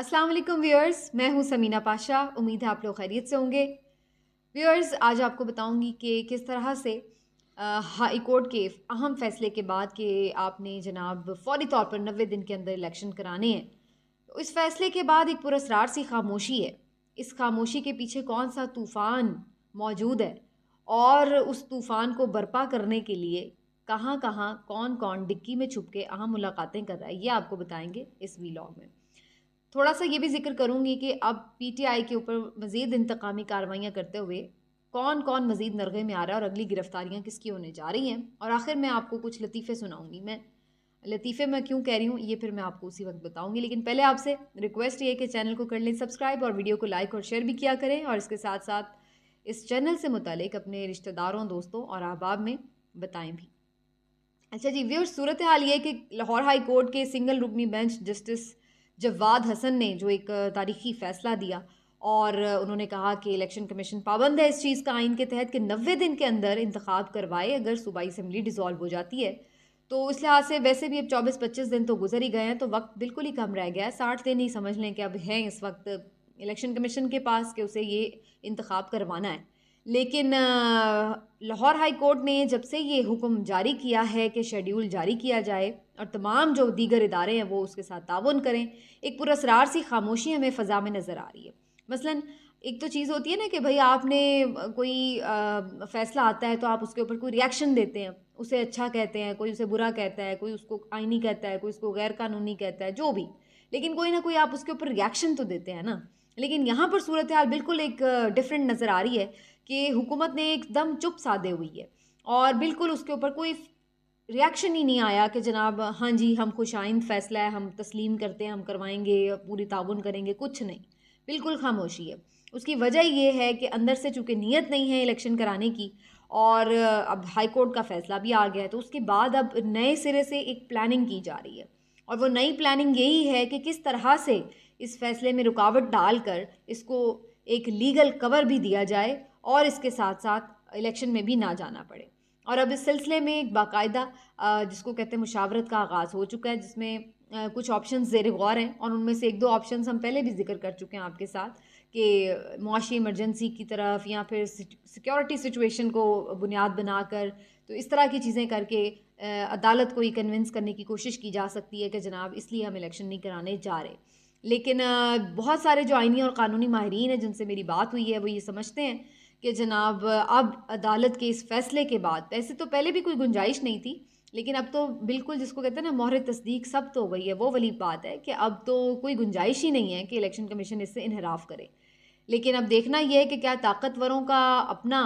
अस्सलाम वालेकुम व्यूअर्स, मैं हूं समीना पाशा। उम्मीद है आप लोग खैरियत से होंगे। व्यूअर्स, आज आपको बताऊंगी कि किस तरह से हाई कोर्ट के अहम फैसले के बाद कि आपने जनाब फौरी तौर पर 90 दिन के अंदर इलेक्शन कराने हैं, तो इस फैसले के बाद एक पुरस्रार सी खामोशी है। इस खामोशी के पीछे कौन सा तूफ़ान मौजूद है और उस तूफ़ान को बर्पा करने के लिए कहाँ कहाँ कौन कौन डिक्की में छुप के अहम मुलाकातें कर रहा है, ये आपको बताएंगे इस वीलॉग में। थोड़ा सा ये भी जिक्र करूंगी कि अब पीटीआई के ऊपर मजीद इंतकामी कार्रवाइयाँ करते हुए कौन कौन मजीद नरगे में आ रहा है और अगली गिरफ्तारियाँ किसकी होने जा रही हैं, और आखिर में आपको कुछ लतीफ़े सुनाऊंगी। मैं लतीफ़े मैं क्यों कह रही हूँ ये फिर मैं आपको उसी वक्त बताऊंगी, लेकिन पहले आपसे रिक्वेस्ट ये है कि चैनल को कर लें सब्सक्राइब और वीडियो को लाइक और शेयर भी किया करें, और इसके साथ साथ इस चैनल से मुतालिक अपने रिश्तेदारों, दोस्तों और अहबाब में बताएं भी। अच्छा जी व्यूअर्स, सूरत हाल ये है कि लाहौर हाई कोर्ट के सिंगल रुकनी बेंच जस्टिस जवाद हसन ने जो एक तारीखी फ़ैसला दिया, और उन्होंने कहा कि इलेक्शन कमीशन पाबंद है इस चीज़ का आइन के तहत कि 90 दिन के अंदर इंतखाब करवाए अगर सूबाई असम्बली डिज़ोल्व हो जाती है। तो इस लिहाज से वैसे भी अब 24-25 दिन तो गुजर ही गए हैं, तो वक्त बिल्कुल ही कम रह गया है। 60 दिन ही समझ लें कि अब हैं इस वक्त इलेक्शन कमीशन के पास कि उसे ये इंतखाब करवाना है। लेकिन लाहौर हाई कोर्ट ने जब से ये हुक्म जारी किया है कि शेड्यूल जारी किया जाए और तमाम जो दीगर इदारे हैं वो उसके साथ ताउन करें, एक पुरस्रार सी खामोशी हमें फ़ज़ा में नज़र आ रही है। मसलन एक तो चीज़ होती है ना कि भाई आपने कोई फ़ैसला आता है तो आप उसके ऊपर कोई रिएक्शन देते हैं, उसे अच्छा कहते हैं, कोई उसे बुरा कहता है, कोई उसको आईनी कहता है, कोई उसको गैर कानूनी कहता है, जो भी, लेकिन कोई ना कोई आप उसके ऊपर रिएक्शन तो देते हैं ना। लेकिन यहाँ पर सूरत हाल बिल्कुल एक डिफरेंट नज़र आ रही है कि हुकूमत ने एकदम चुप साधे हुई है और बिल्कुल उसके ऊपर कोई रिएक्शन ही नहीं आया कि जनाब हाँ जी हम खुश आइंद फ़ैसला है, हम तस्लीम करते हैं, हम करवाएंगे, पूरी ताउन करेंगे, कुछ नहीं, बिल्कुल खामोशी है। उसकी वजह ये है कि अंदर से चूँकि नीयत नहीं है इलेक्शन कराने की, और अब हाई कोर्ट का फ़ैसला भी आ गया है, तो उसके बाद अब नए सिरे से एक प्लानिंग की जा रही है, और वो नई प्लानिंग यही है कि किस तरह से इस फैसले में रुकावट डालकर इसको एक लीगल कवर भी दिया जाए और इसके साथ साथ इलेक्शन में भी ना जाना पड़े। और अब इस सिलसिले में एक बाकायदा जिसको कहते हैं मुशावरत का आगाज़ हो चुका है, जिसमें कुछ ऑप्शंस ज़ेर गौर हैं, और उनमें से एक दो ऑप्शंस हम पहले भी जिक्र कर चुके हैं आपके साथ कि मुआशी इमरजेंसी की तरफ या फिर सिक्योरिटी सिचुएशन को बुनियाद बनाकर, तो इस तरह की चीज़ें करके अदालत को ये कन्विंस करने की कोशिश की जा सकती है कि जनाब इसलिए हम इलेक्शन नहीं कराने जा रहे। लेकिन बहुत सारे जो आइनी और कानूनी माहिरीन हैं जिनसे मेरी बात हुई है वो ये समझते हैं कि जनाब अब अदालत के इस फैसले के बाद, वैसे तो पहले भी कोई गुंजाइश नहीं थी, लेकिन अब तो बिल्कुल जिसको कहते हैं ना मोहर तस्दीक सब तो हो गई है, वो वाली बात है कि अब तो कोई गुंजाइश ही नहीं है कि इलेक्शन कमीशन इससे इनहराफ करे। लेकिन अब देखना यह है कि क्या ताकतवरों का अपना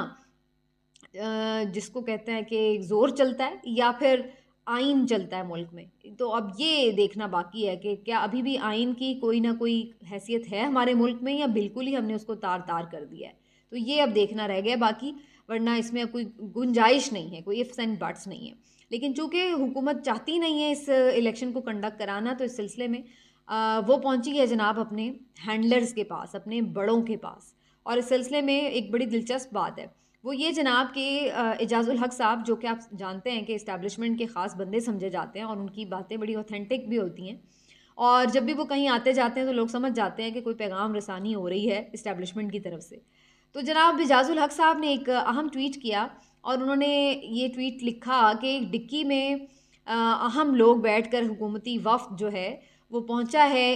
जिसको कहते हैं कि ज़ोर चलता है या फिर आइन चलता है मुल्क में। तो अब ये देखना बाकी है कि क्या अभी भी आइन की कोई ना कोई हैसियत है हमारे मुल्क में, या बिल्कुल ही हमने उसको तार तार कर दिया है। तो ये अब देखना रह गया बाकी, वरना इसमें अब कोई गुंजाइश नहीं है, कोई इफ्स एंड बट्स नहीं है। लेकिन चूंकि हुकूमत चाहती नहीं है इस इलेक्शन को कंडक्ट कराना, तो इस सिलसिले में वो पहुंची है जनाब अपने हैंडलर्स के पास, अपने बड़ों के पास। और इस सिलसिले में एक बड़ी दिलचस्प बात है, वो ये जनाब कि एजाज़ुल हक साहब, जो कि आप जानते हैं कि इस्टेब्लिशमेंट के ख़ास बंदे समझे जाते हैं और उनकी बातें बड़ी ऑथेंटिक भी होती हैं, और जब भी वो कहीं आते जाते हैं तो लोग समझ जाते हैं कि कोई पैगाम रसानी हो रही है इस्टेब्लिशमेंट की तरफ से। तो जनाब एजाज़ुल हक साहब ने एक अहम ट्वीट किया, और उन्होंने ये ट्वीट लिखा कि डिक्की में अहम लोग बैठकर हुकूमती वफ़द जो है वो पहुंचा है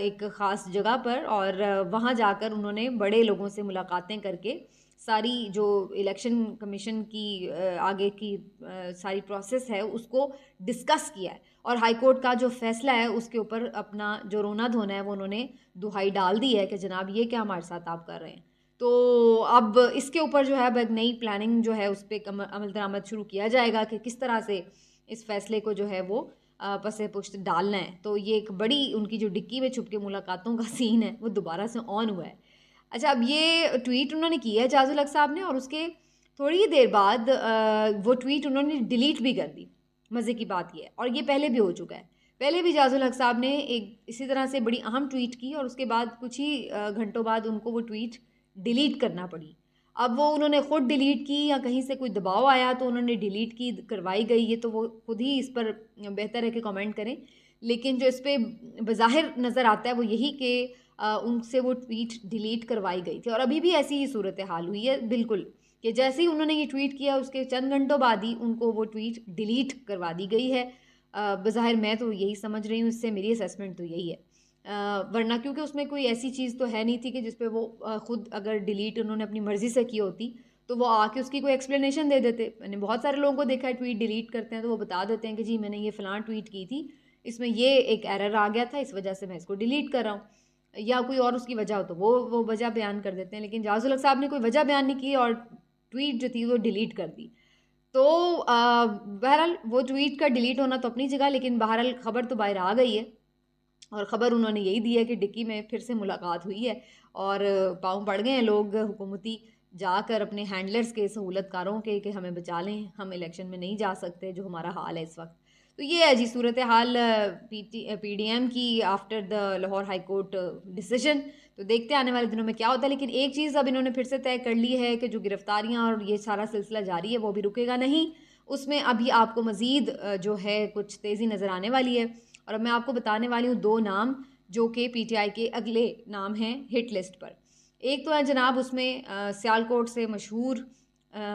एक ख़ास जगह पर, और वहाँ जाकर उन्होंने बड़े लोगों से मुलाकातें करके सारी जो इलेक्शन कमीशन की आगे की सारी प्रोसेस है उसको डिस्कस किया है, और हाई कोर्ट का जो फैसला है उसके ऊपर अपना जो रोना धोना है वो उन्होंने दुहाई डाल दी है कि जनाब ये क्या हमारे साथ आप कर रहे हैं। तो अब इसके ऊपर जो है अब एक नई प्लानिंग जो है उस पर अमल दरामद शुरू किया जाएगा कि किस तरह से इस फैसले को जो है वो पसे पुश्त डालना है। तो ये एक बड़ी उनकी जो डिक्की में छुप के मुलाकातों का सीन है वो दोबारा से ऑन हुआ है। अच्छा, अब ये ट्वीट उन्होंने किया है एजाज़ुल हक साहब ने, और उसके थोड़ी ही देर बाद वो ट्वीट उन्होंने डिलीट भी कर दी। मज़े की बात ये है, और ये पहले भी हो चुका है। पहले भी एजाज़ुल हक साहब ने एक इसी तरह से बड़ी अहम ट्वीट की और उसके बाद कुछ ही घंटों बाद उनको वो ट्वीट डिलीट करना पड़ी। अब वो उन्होंने ख़ुद डिलीट की या कहीं से कोई दबाव आया तो उन्होंने डिलीट की करवाई गई, ये तो वो खुद ही इस पर बेहतर है कि कमेंट करें। लेकिन जो इस पे बज़ाहिर नज़र आता है वो यही कि उनसे वो ट्वीट डिलीट करवाई गई थी। और अभी भी ऐसी ही सूरत हाल हुई है बिल्कुल, कि जैसे ही उन्होंने ये ट्वीट किया उसके चंद घंटों बाद ही उनको वो ट्वीट डिलीट करवा दी गई है। बज़ाहिर मैं तो यही समझ रही हूँ, इससे मेरी असेसमेंट तो यही है। वरना क्योंकि उसमें कोई ऐसी चीज़ तो है नहीं थी कि जिस पे वो खुद अगर डिलीट उन्होंने अपनी मर्ज़ी से की होती तो वो आके उसकी कोई एक्सप्लेनेशन दे देते। मैंने बहुत सारे लोगों को देखा है ट्वीट डिलीट करते हैं तो वो बता देते हैं कि जी मैंने ये फ़लाँ ट्वीट की थी, इसमें ये एक एरर आ गया था, इस वजह से मैं इसको डिलीट कर रहा हूँ। या कोई और उसकी वजह हो तो वो वजह बयान कर देते हैं। लेकिन जाज़ुल हक़ साहब ने कोई वजह बयान नहीं की और ट्वीट जो थी वो डिलीट कर दी। तो बहरहाल वो ट्वीट का डिलीट होना तो अपनी जगह, लेकिन बहरहाल खबर तो बाहर आ गई है और ख़बर उन्होंने यही दी है कि डिक्की में फिर से मुलाकात हुई है और पाँव पड़ गए हैं लोग हुकूमती जाकर अपने हैंडलर्स के, सहूलतकारों के, कि हमें बचा लें, हम इलेक्शन में नहीं जा सकते, जो हमारा हाल है इस वक्त। तो ये है जी सूरत हाल PDM की after the Lahore high court decision. तो देखते हैं आने वाले दिनों में क्या होता है। लेकिन एक चीज़ अब इन्होंने फिर से तय कर ली है कि जो गिरफ्तारियां और ये सारा सिलसिला जारी है वो भी रुकेगा नहीं, उसमें अभी आपको मज़ीद जो है कुछ तेज़ी नज़र आने वाली है। और अब मैं आपको बताने वाली हूँ 2 नाम जो कि PTI के अगले नाम हैं हिट लिस्ट पर। एक तो है जनाब उसमें सियालकोट से मशहूर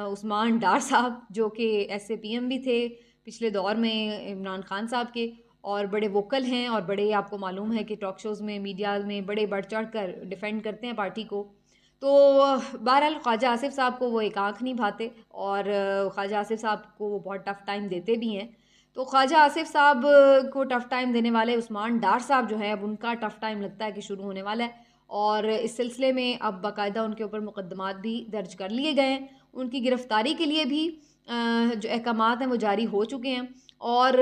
उस्मान डार साहब, जो कि SAPM भी थे पिछले दौर में इमरान खान साहब के, और बड़े वोकल हैं और बड़े आपको मालूम है कि टॉक शोज़ में, मीडिया में बड़े बढ़ चढ़ कर डिफेंड करते हैं पार्टी को। तो बहरहाल ख्वाजा आसिफ साहब को वो एक आँख नहीं भाते और ख्वाजा आसिफ साहब को वो बहुत टफ़ टाइम देते भी हैं। तो ख्वाजा आसिफ साहब को टफ़ टाइम देने वाले उस्मान डार साहब जो है अब उनका टफ़ टाइम लगता है कि शुरू होने वाला है। और इस सिलसिले में अब बाकायदा उनके ऊपर मुकदमात भी दर्ज कर लिए गए हैं। उनकी गिरफ़्तारी के लिए भी जो अहकामात हैं वो जारी हो चुके हैं। और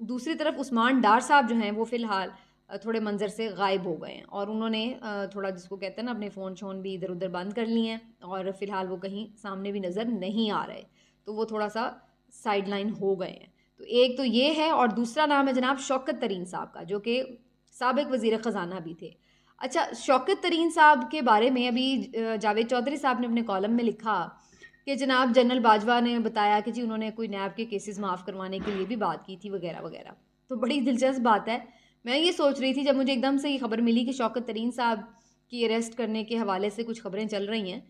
दूसरी तरफ उस्मान डार साहब जो हैं वो फ़िलहाल थोड़े मंजर से गायब हो गए हैं और उन्होंने थोड़ा जिसको कहते हैं ना अपने फ़ोन शोन भी इधर उधर बंद कर लिए हैं और फ़िलहाल वो कहीं सामने भी नज़र नहीं आ रहे। तो वो थोड़ा सा साइड लाइन हो गए हैं। तो एक तो ये है और दूसरा नाम है जनाब शौकत तरीन साहब का, जो कि साबिक वज़ीर ख़ज़ाना भी थे। अच्छा, शौकत तरीन साहब के बारे में अभी जावेद चौधरी साहब ने अपने कॉलम में लिखा कि जनाब जनरल बाजवा ने बताया कि जी उन्होंने कोई नैब के केसेस माफ़ करवाने के लिए भी बात की थी वगैरह वगैरह। तो बड़ी दिलचस्प बात है। मैं ये सोच रही थी जब मुझे एकदम से ये खबर मिली कि शौकत तरीन साहब की अरेस्ट करने के हवाले से कुछ खबरें चल रही हैं,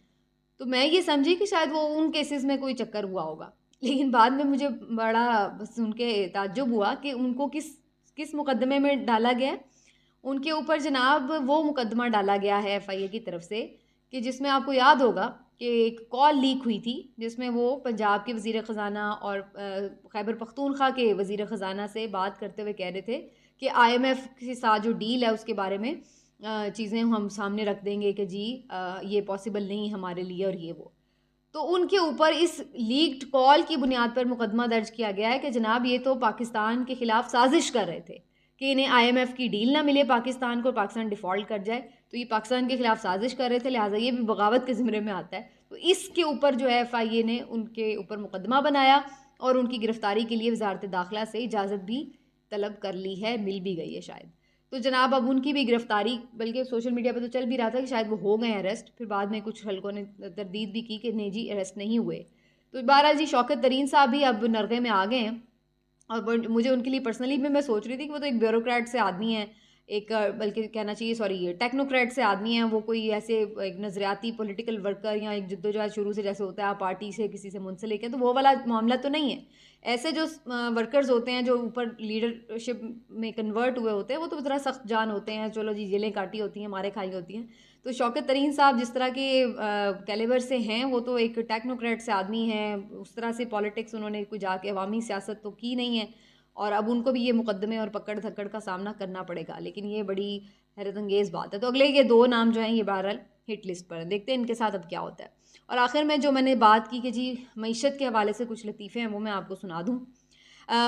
तो मैं ये समझी कि शायद वो उन केसेस में कोई चक्कर हुआ होगा। लेकिन बाद में मुझे बड़ा सुन के ताज्जुब हुआ कि उनको किस किस मुकदमे में डाला गया है। उनके ऊपर जनाब वो मुकदमा डाला गया है FIA की तरफ से कि जिसमें आपको याद होगा कि एक कॉल लीक हुई थी जिसमें वो पंजाब के वज़ीर ख़ज़ाना और खैबर पख्तूनख्वा के वज़ीर ख़ज़ाना से बात करते हुए कह रहे थे कि IMF के साथ जो डील है उसके बारे में चीज़ें हम सामने रख देंगे कि जी ये पॉसिबल नहीं हमारे लिए और ये वो। तो उनके ऊपर इस लीक्ड कॉल की बुनियाद पर मुकदमा दर्ज किया गया है कि जनाब ये तो पाकिस्तान के ख़िलाफ़ साजिश कर रहे थे कि इन्हें IMF की डील ना मिले पाकिस्तान को, पाकिस्तान डिफ़ॉल्ट कर जाए। तो ये पाकिस्तान के ख़िलाफ़ साजिश कर रहे थे, लिहाजा ये भी बगावत के ज़िम्मे में आता है। तो इसके ऊपर जो है FIA ने उनके ऊपर मुकदमा बनाया और उनकी गिरफ़्तारी के लिए वज़ारत दाखिला से इजाज़त भी तलब कर ली है, मिल भी गई है शायद। तो जनाब अब उनकी भी गिरफ़्तारी, बल्कि सोशल मीडिया पर तो चल भी रहा था कि शायद वो हो गए अरेस्ट, फिर बाद में कुछ हलकों ने तरदीद भी की कि नहीं जी अरेस्ट नहीं हुए। तो बहरहाल जी शौकत तरीन साहब भी अब नरगे में आ गए हैं और मुझे उनके लिए पर्सनली भी मैं सोच रही थी कि वो तो एक ब्यूरोक्रेट से आदमी है, एक बल्कि कहना चाहिए सॉरी टेक्नोक्रेट से आदमी है। वो कोई ऐसे एक नज़रियाती पॉलिटिकल वर्कर या एक जद्दोजहद शुरू से जैसे होता है आप पार्टी से किसी से मुंसलिक है, तो वो वाला मामला तो नहीं है। ऐसे जो वर्कर्स होते हैं जो ऊपर लीडरशिप में कन्वर्ट हुए होते हैं वो तो ज़रा सख्त जान होते हैं, चलो जी जेलें काटी होती हैं, मारे खाई होती हैं। तो शौकत तरीन साहब जिस तरह के कैलिबर से हैं वो तो एक टेक्नोक्रेट से आदमी हैं, उस तरह से पॉलिटिक्स उन्होंने कोई जाके अवामी सियासत तो की नहीं है और अब उनको भी ये मुकदमे और पकड़ धक्कड़ का सामना करना पड़ेगा। लेकिन ये बड़ी हैरत अंगेज़ बात है। तो अगले ये 2 नाम जो हैं ये बहरहाल हिट लिस्ट पर हैं, देखते हैं इनके साथ अब क्या होता है। और आखिर में जो मैंने बात की कि जी मईशत के हवाले से कुछ लतीफ़े हैं वो मैं आपको सुना दूँ।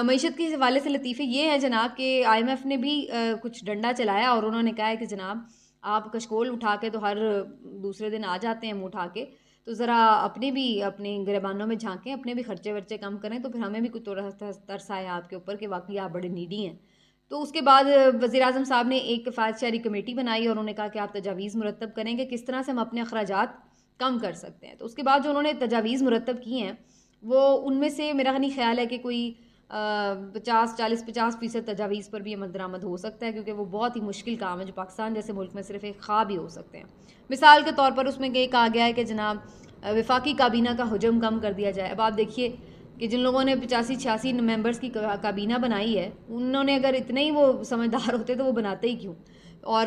मईशत के हवाले से लतीफ़े ये हैं जनाब कि IMF ने भी कुछ डंडा चलाया और उन्होंने कहा है कि जनाब आप कशकोल उठा के तो हर दूसरे दिन आ जाते हैं मुँह उठा के, तो ज़रा अपने भी अपने गिरबानों में झांकें, अपने भी खर्चे वर्चे कम करें, तो फिर हमें भी कुछ तरस आए आपके ऊपर कि वाकई आप बड़े नीडी हैं। तो उसके बाद वज़ीर आज़म साहब ने एक किफ़ायत शहरी कमेटी बनाई और उन्होंने कहा कि आप तजावीज़ मुरतब करें कि किस तरह से हम अपने अखराजात कम कर सकते हैं। तो उसके बाद जो उन्होंने तजावीज़ मुरतब की हैं वो उनमें से मेरा नहीं ख्याल है कि कोई 50-40-50% तजावीज़ पर भी अमल दरामद हो सकता है, क्योंकि वो बहुत ही मुश्किल काम है जो पाकिस्तान जैसे मुल्क में सिर्फ एक ख्वाब ही हो सकते हैं। मिसाल के तौर पर उसमें ये कहा गया है कि जनाब वफाकी काबीना का हुजम कम कर दिया जाए। अब आप देखिए कि जिन लोगों ने 85-86 मेंबर्स की काबीना बनाई है, उन्होंने अगर इतने ही वो समझदार होते तो वो बनाते ही क्यों, और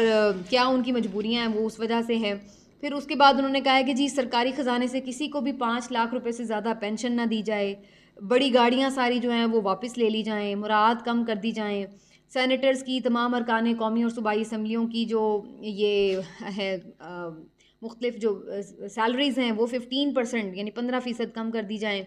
क्या उनकी मजबूरियाँ हैं वो उस वजह से हैं। फिर उसके बाद उन्होंने कहा है कि जी सरकारी ख़जाने से किसी को भी 5 लाख रुपए से ज़्यादा पेंशन ना दी जाए, बड़ी गाड़ियाँ सारी जो हैं वो वापस ले ली जाएँ, मुराद कम कर दी जाएँ, सेनेटर्स की तमाम अरकान कौमी और सूबाई असम्बलियों की जो ये है मुख्तलिफ जो सैलरीज़ हैं वो 15% यानी 15% कम कर दी जाएँ।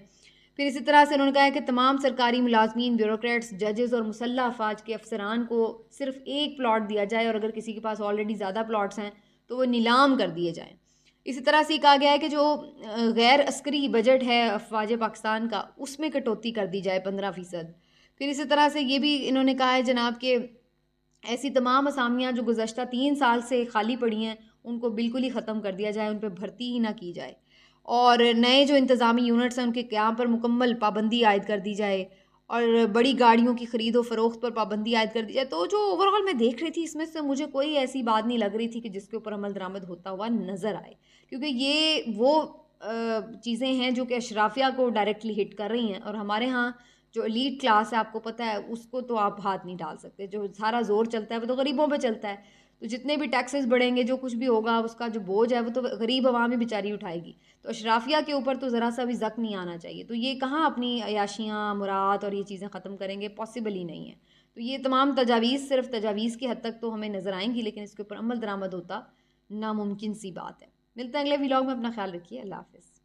फिर इसी तरह से उन्होंने कहा है कि तमाम सरकारी मुलाजमीन, ब्यूरोक्रेट्स, जजेस और मुसल्लह अफवाज के अफसरान को सिर्फ एक प्लॉट दिया जाए, और अगर किसी के पास ऑलरेडी ज़्यादा प्लॉट्स हैं तो वो नीलाम कर दिए जाएँ। इसी तरह से कहा गया है कि जो गैर अस्करी बजट है अफवाज पाकिस्तान का, उसमें कटौती कर दी जाए 15%। फिर इसी तरह से ये भी इन्होंने कहा है जनाब कि ऐसी तमाम असामियाँ जो गुज़श्ता 3 साल से खाली पड़ी हैं उनको बिल्कुल ही ख़त्म कर दिया जाए, उन पर भर्ती ही ना की जाए, और नए जो इंतज़ामी यूनिट्स हैं उनके क़याम पर मुकम्मल पाबंदी आयद कर दी जाए, और बड़ी गाड़ियों की ख़रीद व फ़रोख्त पर पाबंदी आयद कर दी जाए। तो जो ओवरऑल मैं देख रही थी इसमें से मुझे कोई ऐसी बात नहीं लग रही थी कि जिसके ऊपर अमल दरामद होता हुआ नज़र आए, क्योंकि ये वो चीज़ें हैं जो कि अशराफिया को डायरेक्टली हिट कर रही हैं, और हमारे यहाँ जो एलीट क्लास है आपको पता है उसको तो आप हाथ नहीं डाल सकते। जो सारा ज़ोर चलता है वो तो गरीबों पे चलता है। तो जितने भी टैक्सेस बढ़ेंगे, जो कुछ भी होगा, उसका जो बोझ है वो तो गरीब अवाम ही बेचारी उठाएगी। तो अशराफिया के ऊपर तो ज़रा सा भी ज़क नहीं आना चाहिए। तो ये कहाँ अपनी अयाशियाँ, मुराद और ये चीज़ें ख़त्म करेंगे, पॉसिबल ही नहीं है। तो ये तमाम तजावीज़ सिर्फ तजावीज़ की हद तक तो हमें नज़र आएंगी, लेकिन इसके ऊपर अमल दरामद होता नामुमकिन सी बात है। मिलते हैं अगले व्लॉग में, अपना ख्याल रखिए। अल्लाह हाफ़िज़।